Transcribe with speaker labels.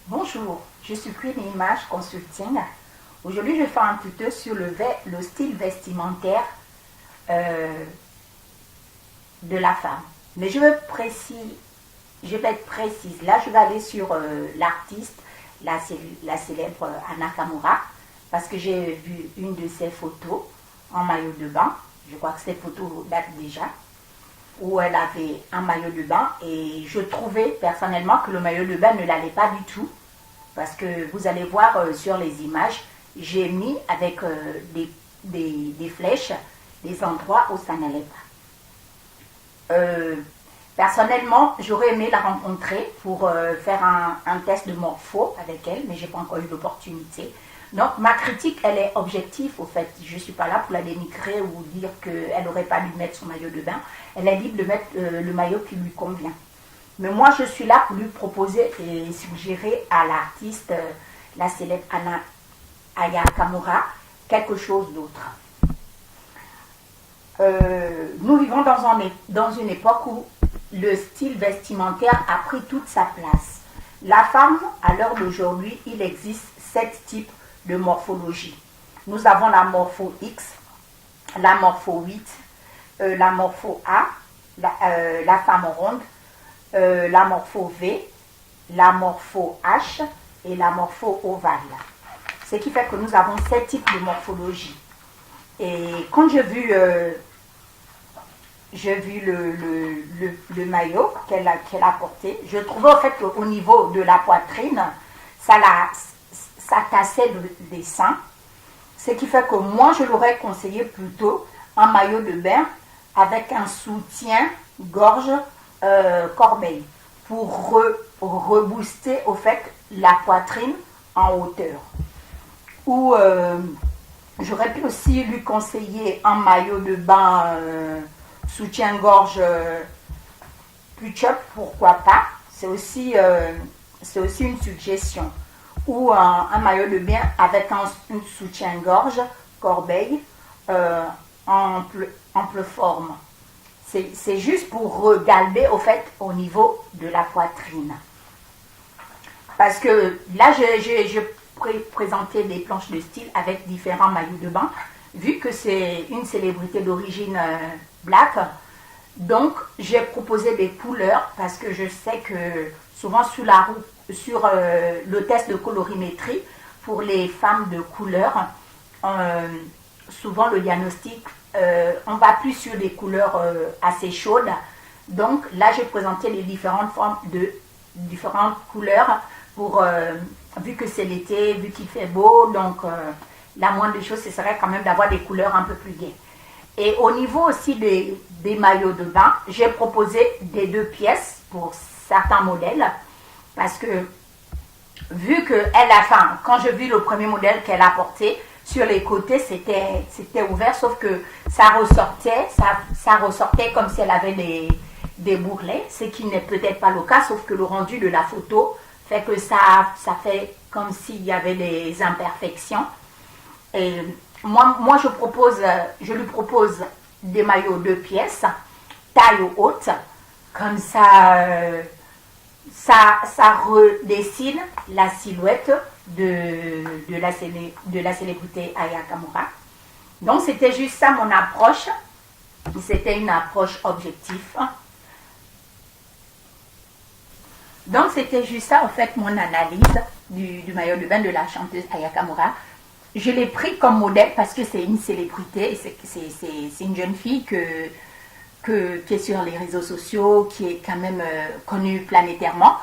Speaker 1: Bonjour, je suis Queen Image Consulting. Aujourd'hui, je vais faire un tuto sur le style vestimentaire de la femme. Mais je vais être précise. Là, je vais aller sur l'artiste, la célèbre Anna Kamura, parce que j'ai vu une de ses photos en maillot de bain. Je crois que cette photo date déjà, où elle avait un maillot de bain et je trouvais personnellement que le maillot de bain ne l'allait pas du tout parce que vous allez voir sur les images, j'ai mis avec des flèches des endroits où ça n'allait pas. Personnellement, j'aurais aimé la rencontrer pour faire un test de morpho avec elle, mais je n'ai pas encore eu l'opportunité. Donc, ma critique, elle est objective, au fait. Je ne suis pas là pour la dénigrer ou dire qu'elle n'aurait pas dû mettre son maillot de bain. Elle est libre de mettre le maillot qui lui convient. Mais moi, je suis là pour lui proposer et suggérer à l'artiste, la célèbre Aya Kamura, quelque chose d'autre. Nous vivons dans une époque où le style vestimentaire a pris toute sa place. La femme, à l'heure d'aujourd'hui, il existe 7 types de morphologie. Nous avons la morpho X, la morpho 8, la morpho A, la femme ronde, la morpho V, la morpho H et la morpho ovale. Ce qui fait que nous avons 7 types de morphologie. Et quand j'ai vu le maillot qu'elle a porté, je trouvais au fait qu'au niveau de la poitrine, ça cassait des seins. Ce qui fait que moi, je l'aurais conseillé plutôt un maillot de bain avec un soutien-gorge corbeille pour rebooster au fait la poitrine en hauteur. Ou j'aurais pu aussi lui conseiller un maillot de bain soutien-gorge push-up, pourquoi pas. C'est aussi une suggestion. Ou un maillot de bain avec un soutien-gorge corbeille ample forme. C'est juste pour regalber au fait au niveau de la poitrine. Parce que là, je présentais des planches de style avec différents maillots de bain. Vu que c'est une célébrité d'origine black, donc j'ai proposé des couleurs parce que je sais que souvent sur le test de colorimétrie pour les femmes de couleur, souvent le diagnostic, on va plus sur des couleurs assez chaudes. Donc là, j'ai présenté les différentes formes de différentes couleurs pour, vu que c'est l'été, vu qu'il fait beau, donc la moindre des choses, ce serait quand même d'avoir des couleurs un peu plus gaies. Et au niveau aussi des maillots de bain, j'ai proposé des 2 pièces pour certains modèles parce que vu qu'elle a faim, quand j'ai vu le premier modèle qu'elle a porté, sur les côtés, c'était ouvert, sauf que ça ressortait comme si elle avait des bourrelets, ce qui n'est peut-être pas le cas, sauf que le rendu de la photo fait que ça fait comme s'il y avait des imperfections. Et moi je lui propose des maillots 2 pièces, taille haute, comme ça, ça redessine la silhouette de la célébrité Aya Kamura. Donc c'était juste ça mon approche. C'était une approche objective. Donc c'était juste ça en fait mon analyse du maillot de bain de la chanteuse Aya Kamura. Je l'ai pris comme modèle parce que c'est une célébrité, c'est une jeune fille qui est sur les réseaux sociaux, qui est quand même connue planétairement.